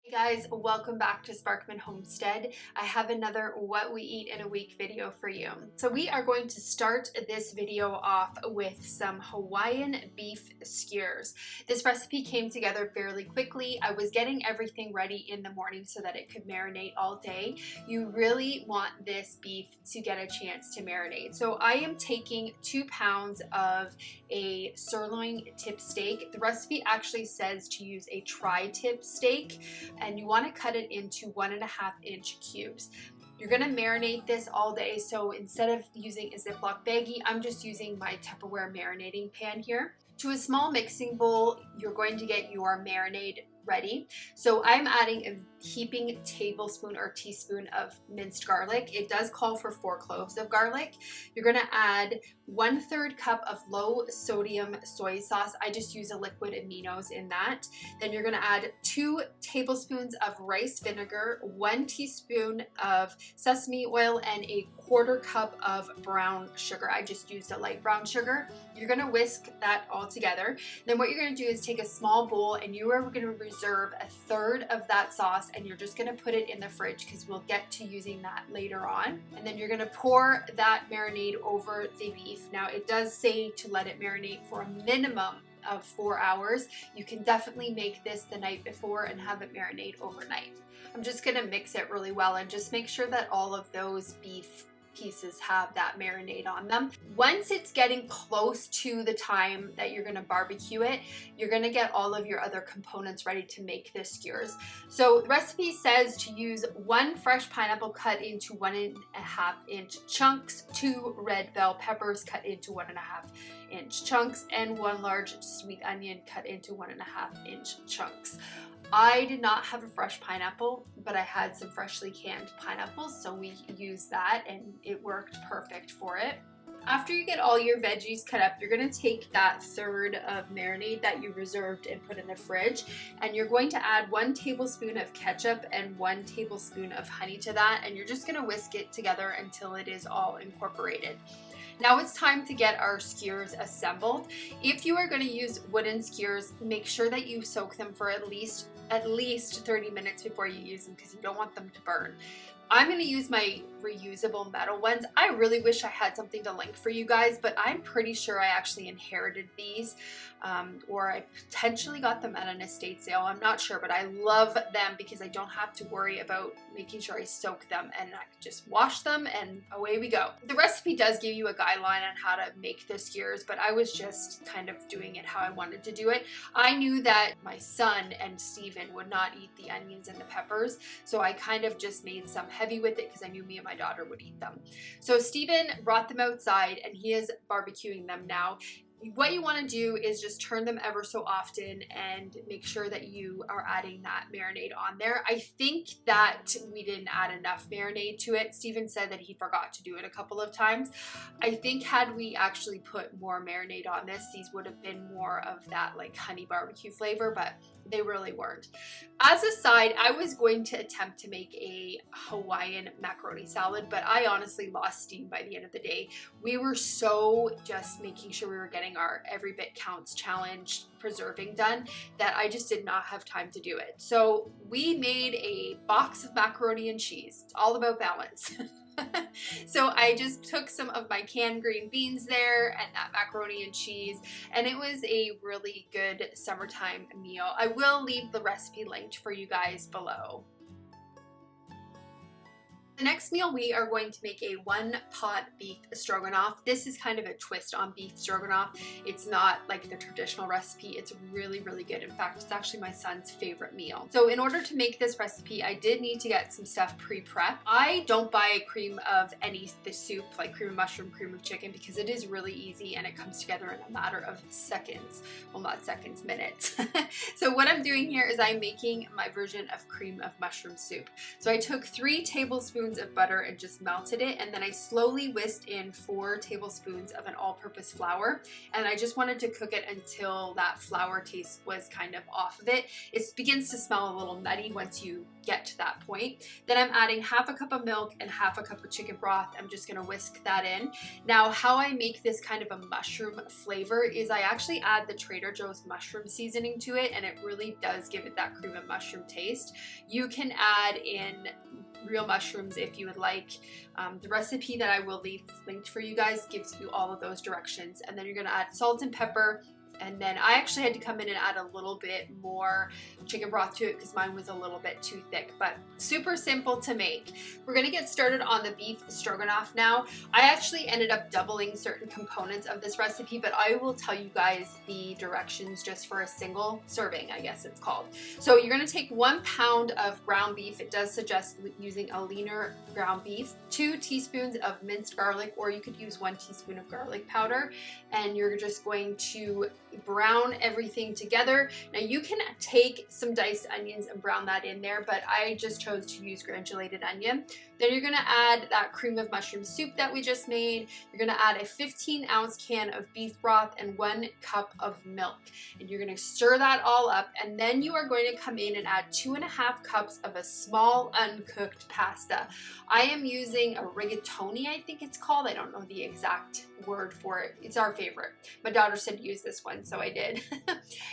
Hey guys, welcome back to Sparkman Homestead. I have another what we eat in a week video for you. So we are going to start this video off with some Hawaiian beef skewers. This recipe came together fairly quickly. I was getting everything ready in the morning so that it could marinate all day. You really want this beef to get a chance to marinate. So I am taking 2 pounds of a sirloin tip steak. The recipe actually says to use a tri-tip steak, and you want to cut it into 1.5 inch cubes. You're going to marinate this all day, so instead of using a Ziploc baggie, I'm just using my Tupperware marinating pan here. To a small mixing bowl, you're going to get your marinade ready. So I'm adding a heaping tablespoon or teaspoon of minced garlic. It does call for 4 cloves of garlic. You're going to add 1/3 cup of low sodium soy sauce. I just use a liquid aminos in that. Then you're going to add 2 tablespoons of rice vinegar, 1 teaspoon of sesame oil, and a 1/4 cup of brown sugar. I just used a light brown sugar. You're going to whisk that all together. Then what you're going to do is take a small bowl and you are going to reserve 1/3 of that sauce, and you're just going to put it in the fridge because we'll get to using that later on. And then you're going to pour that marinade over the beef. Now it does say to let it marinate for a minimum of 4 hours. You can definitely make this the night before and have it marinate overnight. I'm just going to mix it really well and just make sure that all of those beef pieces have that marinade on them. Once it's getting close to the time that you're going to barbecue it, you're going to get all of your other components ready to make this skewers. So the recipe says to use 1 fresh pineapple cut into 1.5 inch chunks, 2 red bell peppers cut into 1.5 inch chunks, and 1 large sweet onion cut into 1.5 inch chunks. I did not have a fresh pineapple, but I had some freshly canned pineapples, so we used that and it worked perfect for it. After you get all your veggies cut up, you're going to take that 1/3 of marinade that you reserved and put in the fridge, and you're going to add 1 tablespoon of ketchup and 1 tablespoon of honey to that, and you're just going to whisk it together until it is all incorporated. Now it's time to get our skewers assembled. If you are going to use wooden skewers, make sure that you soak them for at least 30 minutes before you use them because you don't want them to burn. I'm going to use my reusable metal ones. I really wish I had something to link for you guys, but I'm pretty sure I actually inherited these, or I potentially got them at an estate sale. I'm not sure, but I love them because I don't have to worry about making sure I soak them, and I can just wash them and away we go. The recipe does give you a guideline on how to make the skewers, but I was just kind of doing it how I wanted to do it. I knew that my son and Steven would not eat the onions and the peppers, so I kind of just made some heavy with it because I knew me and my daughter would eat them. So Steven brought them outside and he is barbecuing them now. What you want to do is just turn them ever so often and make sure that you are adding that marinade on there. I think that we didn't add enough marinade to it. Steven said that he forgot to do it a couple of times. I think had we actually put more marinade on this, these would have been more of that like honey barbecue flavor, but they really weren't. As a side, I was going to attempt to make a Hawaiian macaroni salad, but I honestly lost steam by the end of the day. We were so just making sure we were getting our every bit counts challenge preserving done that I just did not have time to do it. So we made a box of macaroni and cheese. It's all about balance. So I just took some of my canned green beans there and that macaroni and cheese, and it was a really good summertime meal. I will leave the recipe linked for you guys below. The next meal, we are going to make a 1-pot beef stroganoff. This is kind of a twist on beef stroganoff. It's not like the traditional recipe. It's really, really good. In fact, it's actually my son's favorite meal. So in order to make this recipe, I did need to get some stuff pre-prep. I don't buy cream of the soup, like cream of mushroom, cream of chicken, because it is really easy and it comes together in a matter of seconds. Well, not seconds, minutes. So what I'm doing here is I'm making my version of cream of mushroom soup. So I took 3 tablespoons tablespoons of butter and just melted it, and then I slowly whisked in 4 tablespoons of an all-purpose flour, and I just wanted to cook it until that flour taste was kind of off of it. It begins to smell a little nutty once you get to that point. Then I'm adding half a cup of milk and half a cup of chicken broth. I'm just gonna whisk that in. Now, how I make this kind of a mushroom flavor is I actually add the Trader Joe's mushroom seasoning to it, and it really does give it that cream of mushroom taste. You can add in real mushrooms if you would like. The recipe that I will leave linked for you guys gives you all of those directions. And then you're gonna add salt and pepper. And then I actually had to come in and add a little bit more chicken broth to it because mine was a little bit too thick, but super simple to make. We're gonna get started on the beef stroganoff now. I actually ended up doubling certain components of this recipe, but I will tell you guys the directions just for a single serving, I guess it's called. So you're gonna take 1 pound of ground beef. It does suggest using a leaner ground beef, 2 teaspoons of minced garlic, or you could use 1 teaspoon of garlic powder, and you're just going to brown everything together. Now you can take some diced onions and brown that in there, but I just chose to use granulated onion. Then you're gonna add that cream of mushroom soup that we just made. You're gonna add a 15-ounce can of beef broth and 1 cup of milk. And you're gonna stir that all up, and then you are going to come in and add 2.5 cups of a small uncooked pasta. I am using a rigatoni, I think it's called. I don't know the exact word for it. It's our favorite. My daughter said use this one, so I did.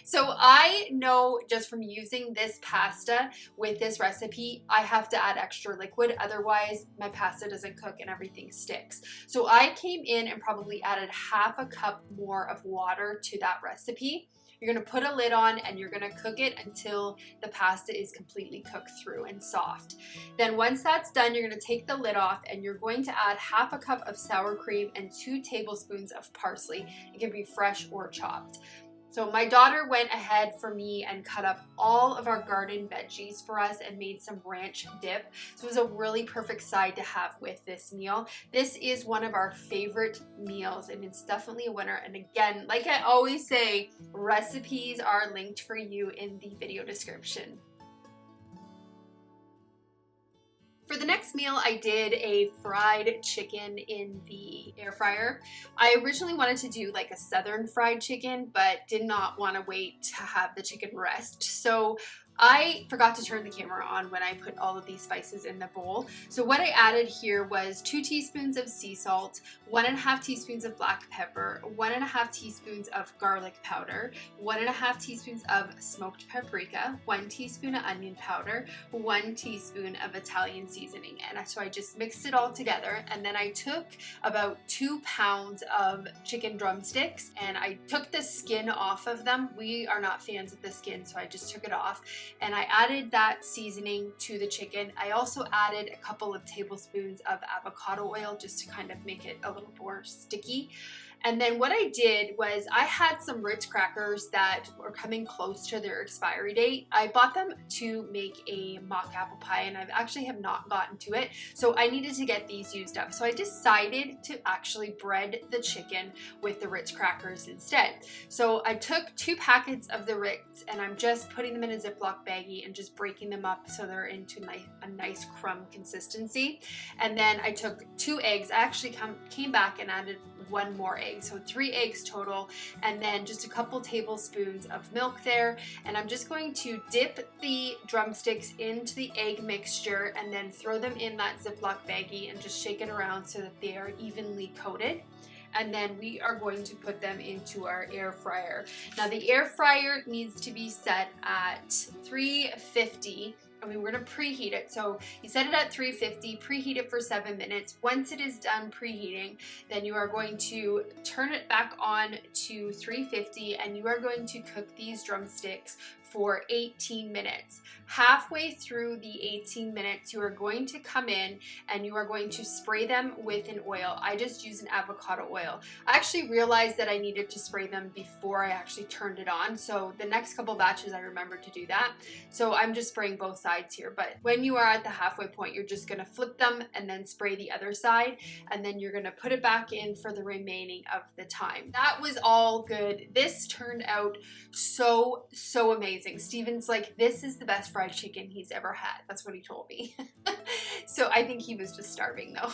So I know just from using this pasta with this recipe, I have to add extra liquid, otherwise my pasta doesn't cook and everything sticks. So I came in and probably added half a cup more of water to that recipe. You're gonna put a lid on and you're gonna cook it until the pasta is completely cooked through and soft. Then once that's done, you're gonna take the lid off and you're going to add half a cup of sour cream and 2 tablespoons of parsley. It can be fresh or chopped. So my daughter went ahead for me and cut up all of our garden veggies for us and made some ranch dip. So it was a really perfect side to have with this meal. This is one of our favorite meals and it's definitely a winner. And again, like I always say, recipes are linked for you in the video description. For the next meal, I did a fried chicken in the air fryer. I originally wanted to do like a southern fried chicken, but did not want to wait to have the chicken rest. So I forgot to turn the camera on when I put all of these spices in the bowl. So what I added here was 2 teaspoons of sea salt, 1.5 teaspoons of black pepper, 1.5 teaspoons of garlic powder, 1.5 teaspoons of smoked paprika, 1 teaspoon of onion powder, 1 teaspoon of Italian seasoning. And so I just mixed it all together. And then I took about 2 pounds of chicken drumsticks and I took the skin off of them. We are not fans of the skin, so I just took it off. And I added that seasoning to the chicken. I also added a couple of tablespoons of avocado oil just to kind of make it a little more sticky. And then what I did was I had some Ritz crackers that were coming close to their expiry date. I bought them to make a mock apple pie and I actually have not gotten to it. So I needed to get these used up. So I decided to actually bread the chicken with the Ritz crackers instead. So I took 2 packets of the Ritz and I'm just putting them in a Ziploc baggie and just breaking them up so they're into a nice crumb consistency. And then I took 2 eggs. I actually came back and added 1 more egg, so 3 eggs total, and then just a couple tablespoons of milk there. And I'm just going to dip the drumsticks into the egg mixture and then throw them in that Ziploc baggie and just shake it around so that they are evenly coated. And then we are going to put them into our air fryer. Now the air fryer needs to be set at 350. We're going to preheat it. So you set it at 350, preheat it for 7 minutes. Once it is done preheating, then you are going to turn it back on to 350 and you are going to cook these drumsticks for 18 minutes. Halfway through the 18 minutes, you are going to come in and you are going to spray them with an oil. I just use an avocado oil. I actually realized that I needed to spray them before I actually turned it on. So the next couple batches, I remembered to do that. So I'm just spraying both sides here. But when you are at the halfway point, you're just gonna flip them and then spray the other side. And then you're gonna put it back in for the remaining of the time. That was all good. This turned out so amazing. amazing. Steven's like, this is the best fried chicken he's ever had. That's what he told me. So I think he was just starving though.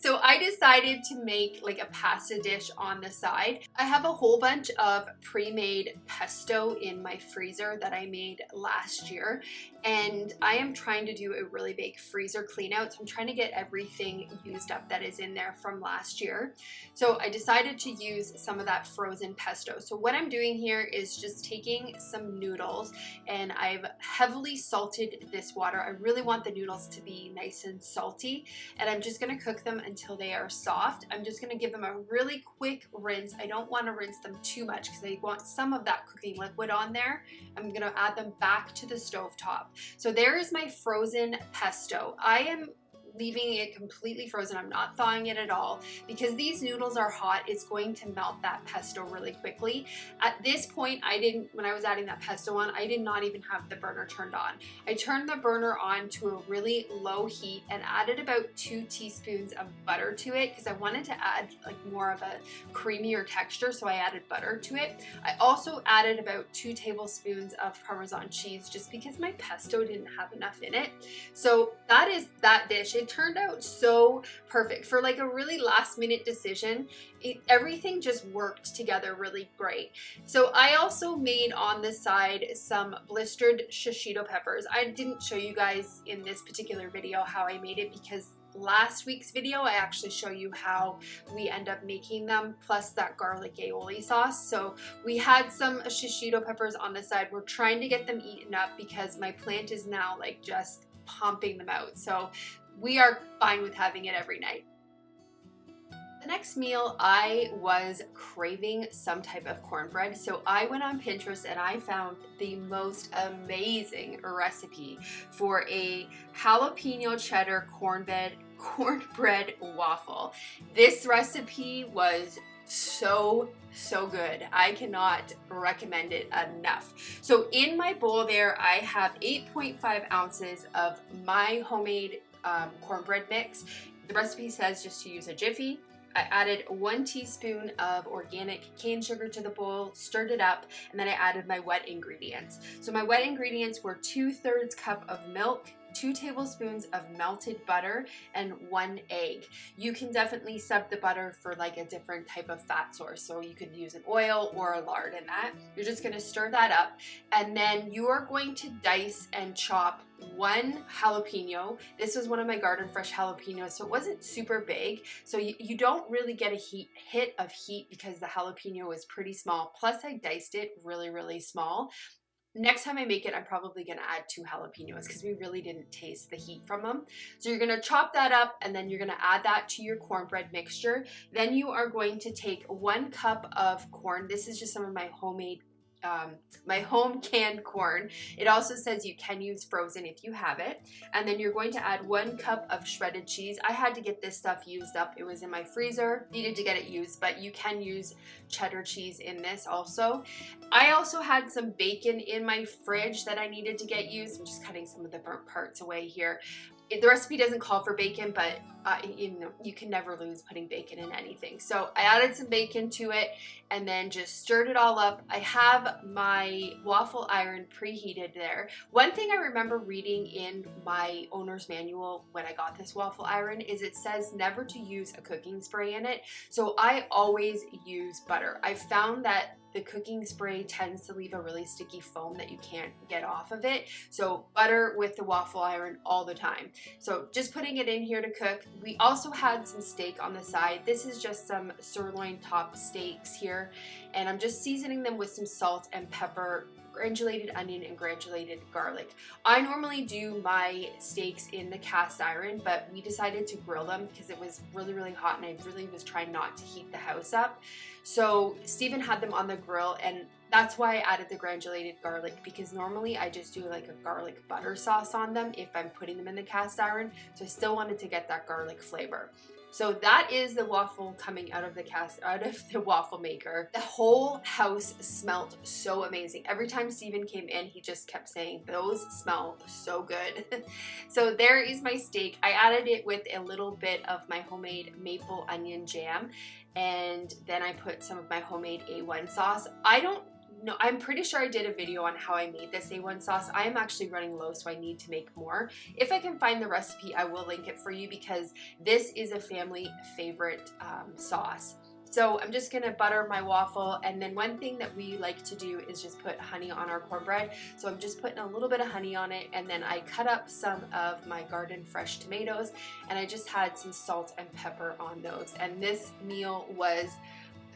So I decided to make like a pasta dish on the side. I have a whole bunch of pre-made pesto in my freezer that I made last year, and I am trying to do a really big freezer clean out. So I'm trying to get everything used up that is in there from last year. So I decided to use some of that frozen pesto. So what I'm doing here is just taking some noodles, and I've heavily salted this water. I really want the noodles to be nice and salty, and I'm just gonna cook them until they are soft. I'm just gonna give them a really quick rinse. I don't wanna rinse them too much because I want some of that cooking liquid on there. I'm gonna add them back to the stove top. So there is my frozen pesto. I am leaving it completely frozen. I'm not thawing it at all because these noodles are hot. It's going to melt that pesto really quickly. At this point, when I was adding that pesto on, I did not even have the burner turned on. I turned the burner on to a really low heat and added about 2 teaspoons of butter to it because I wanted to add like more of a creamier texture, so I added butter to it. I also added about 2 tablespoons of Parmesan cheese just because my pesto didn't have enough in it. So that is that dish. It turned out so perfect for like a really last minute decision. Everything just worked together really great. So I also made on the side some blistered shishito peppers. I didn't show you guys in this particular video how I made it because last week's video I actually show you how we end up making them, plus that garlic aioli sauce. So we had some shishito peppers on the side. We're trying to get them eaten up because my plant is now like just pumping them out. So we are fine with having it every night. The next meal, I was craving some type of cornbread, so I went on Pinterest and I found the most amazing recipe for a jalapeno cheddar cornbread waffle. This recipe was so good. I cannot recommend it enough. So in my bowl there, I have 8.5 ounces of my homemade cornbread mix. The recipe says just to use a jiffy. I added 1 teaspoon of organic cane sugar to the bowl, stirred it up, and then I added my wet ingredients. So my wet ingredients were 2/3 cup of milk, 2 tablespoons of melted butter, and 1 egg. You can definitely sub the butter for like a different type of fat source. So you could use an oil or a lard in that. You're just gonna stir that up, and then you are going to dice and chop 1 jalapeno. This was one of my garden fresh jalapenos, so it wasn't super big. So you don't really get a hit of heat because the jalapeno is pretty small. Plus I diced it really small. Next time I make it, I'm probably gonna add 2 jalapenos because we really didn't taste the heat from them. So you're gonna chop that up and then you're gonna add that to your cornbread mixture. Then you are going to take 1 cup of corn. This is just some of my homemade my home canned corn. It also says you can use frozen if you have it. And then you're going to add 1 cup of shredded cheese. I had to get this stuff used up. It was in my freezer, needed to get it used, but you can use cheddar cheese in this also. I also had some bacon in my fridge that I needed to get used. I'm just cutting some of the burnt parts away here. The recipe doesn't call for bacon, but you can never lose putting bacon in anything. So I added some bacon to it and then just stirred it all up. I have my waffle iron preheated there. One thing I remember reading in my owner's manual when I got this waffle iron is it says never to use a cooking spray in it. So I always use butter. I found that the cooking spray tends to leave a really sticky foam that you can't get off of it. So butter with the waffle iron all the time. So just putting it in here to cook. We also had some steak on the side. This is just some sirloin top steaks here. And I'm just seasoning them with some salt and pepper, granulated onion, and granulated garlic. I normally do my steaks in the cast iron, but we decided to grill them because it was really hot and I really was trying not to heat the house up. So Stephen had them on the grill, and that's why I added the granulated garlic, because normally I just do like a garlic butter sauce on them if I'm putting them in the cast iron. So I still wanted to get that garlic flavor. So that is the waffle coming out of the waffle maker. The whole house smelled so amazing. Every time Stephen came in, he just kept saying, those smell so good. So there is my steak. I added it with a little bit of my homemade maple onion jam, and then I put some of my homemade A1 sauce. I don't no, I'm pretty sure I did a video on how I made this A1 sauce. I am actually running low, so I need to make more. If I can find the recipe, I will link it for you because this is a family favorite sauce. So I'm just gonna butter my waffle, and then one thing that we like to do is just put honey on our cornbread. So I'm just putting a little bit of honey on it, and then I cut up some of my garden fresh tomatoes, and I just had some salt and pepper on those. And this meal was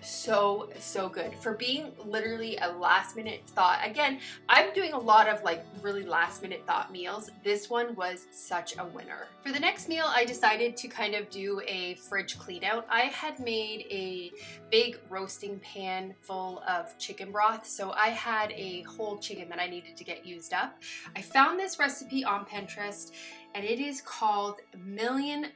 so good for being literally a last minute thought. Again, I'm doing a lot of like really last minute thought meals. This one was such a winner. For the next meal, I decided to kind of do a fridge clean out. I had made a big roasting pan full of chicken broth, so I had a whole chicken that I needed to get used up. I found this recipe on Pinterest, and it is called $1 Million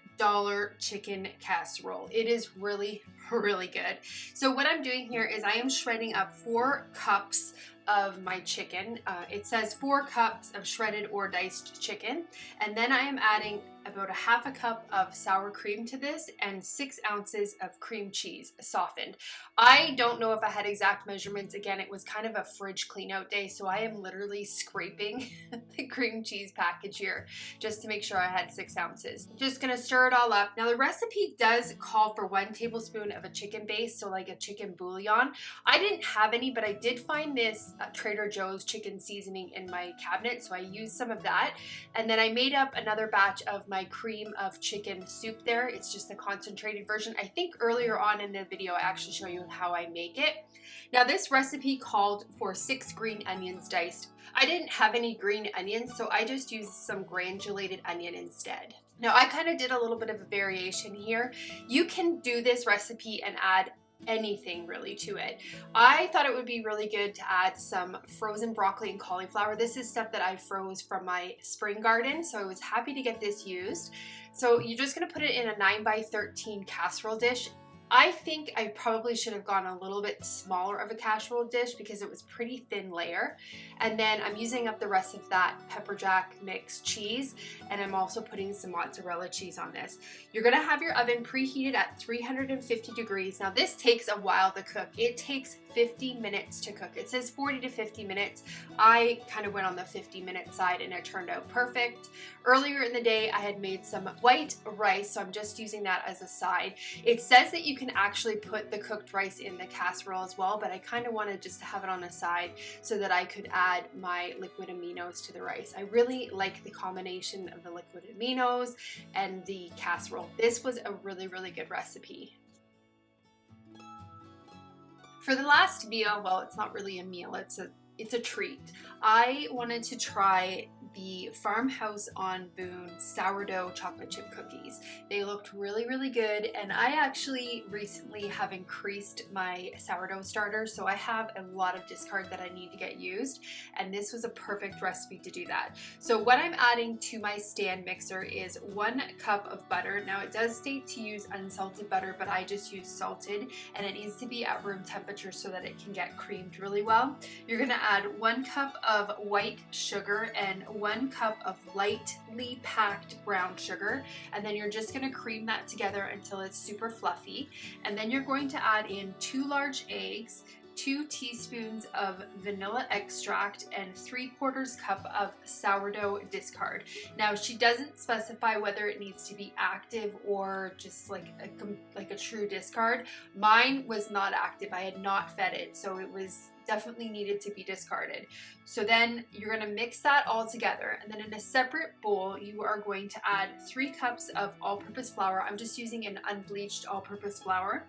Chicken Casserole. It is really good. So what I'm doing here is I am shredding up 4 cups of my chicken. It says 4 cups of shredded or diced chicken, and then I am adding about a half a cup of sour cream to this and 6 ounces of cream cheese softened. I don't know if I had exact measurements. Again, it was kind of a fridge clean out day, so I am literally scraping the cream cheese package here just to make sure I had 6 ounces. Just gonna stir it all up. Now the recipe does call for 1 tablespoon of a chicken base, so like a chicken bouillon. I didn't have any, but I did find this Trader Joe's chicken seasoning in my cabinet, so I used some of that. And then I made up another batch of my cream of chicken soup there. It's just a concentrated version. I think earlier on in the video I actually show you how I make it. Now this recipe called for 6 green onions diced. I didn't have any green onions, so I just used some granulated onion instead. Now I kind of did a little bit of a variation here. You can do this recipe and add anything really to it. I thought it would be really good to add some frozen broccoli and cauliflower. This is stuff that I froze from my spring garden, so I was happy to get this used. So you're just gonna put it in a 9x13 casserole dish. I think I probably should have gone a little bit smaller of a casserole dish because it was pretty thin layer. And then I'm using up the rest of that pepper jack mixed cheese, and I'm also putting some mozzarella cheese on this. You're gonna have your oven preheated at 350 degrees. Now this takes a while to cook. It takes 50 minutes to cook. It says 40 to 50 minutes. I kind of went on the 50-minute side and it turned out perfect. Earlier in the day, I had made some white rice, so I'm just using that as a side. It says that you can actually put the cooked rice in the casserole as well, but I kind of wanted just to have it on the side so that I could add my liquid aminos to the rice. I really like the combination of the liquid aminos and the casserole. This was a really good recipe. For the last meal, well, it's not really a meal, it's a treat. I wanted to try the Farmhouse on Boone sourdough chocolate chip cookies. They looked really good, and I actually recently have increased my sourdough starter, so I have a lot of discard that I need to get used, and this was a perfect recipe to do that. So what I'm adding to my stand mixer is 1 cup of butter. Now it does state to use unsalted butter, but I just use salted, and it needs to be at room temperature so that it can get creamed really well. You're gonna add 1 cup of white sugar and 1 cup of lightly packed brown sugar, and then you're just going to cream that together until it's super fluffy. And then you're going to add in 2 large eggs, 2 teaspoons of vanilla extract, and 3/4 cup of sourdough discard. Now she doesn't specify whether it needs to be active or just like a true discard. Mine was not active. I had not fed it, so it was definitely needed to be discarded. So then you're going to mix that all together, and then in a separate bowl you are going to add 3 cups of all-purpose flour. I'm just using an unbleached all-purpose flour.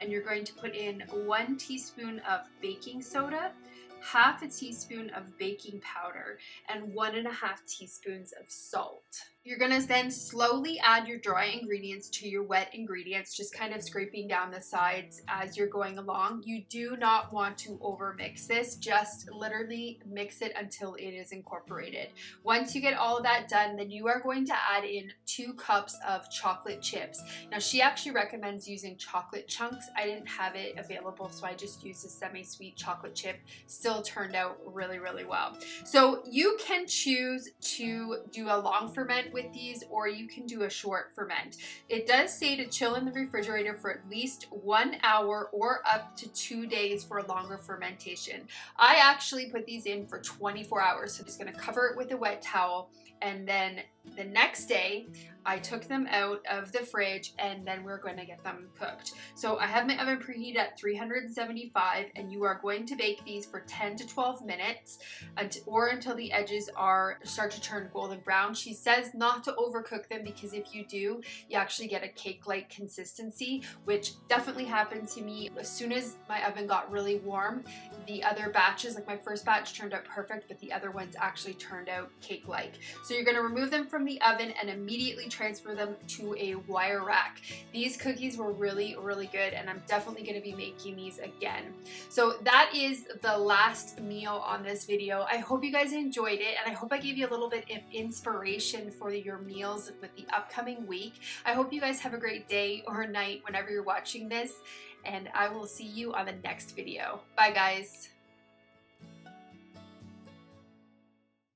And you're going to put in 1 teaspoon of baking soda, half a teaspoon of baking powder, and 1.5 teaspoons of salt. You're gonna then slowly add your dry ingredients to your wet ingredients, just kind of scraping down the sides as you're going along. You do not want to over mix this, just literally mix it until it is incorporated. Once you get all of that done, then you are going to add in 2 cups of chocolate chips. Now she actually recommends using chocolate chunks. I didn't have it available, so I just used a semi-sweet chocolate chip. Still still turned out really, really well. So you can choose to do a long ferment with these, or you can do a short ferment. It does say to chill in the refrigerator for at least 1 hour or up to 2 days for a longer fermentation. I actually put these in for 24 hours. So I'm just gonna cover it with a wet towel, and then the next day I took them out of the fridge and then we're going to get them cooked. So I have my oven preheated at 375, and you are going to bake these for 10 to 12 minutes or until the edges start to turn golden brown. She says not to overcook them, because if you do, you actually get a cake-like consistency, which definitely happened to me. As soon as my oven got really warm, the other batches, like my first batch turned out perfect, but the other ones actually turned out cake-like. So you're going to remove them from the oven and immediately transfer them to a wire rack. These cookies were really, really good, and I'm definitely going to be making these again. So that is the last meal on this video. I hope you guys enjoyed it, and I hope I gave you a little bit of inspiration for your meals with the upcoming week. I hope you guys have a great day or night whenever you're watching this, and I will see you on the next video. Bye guys.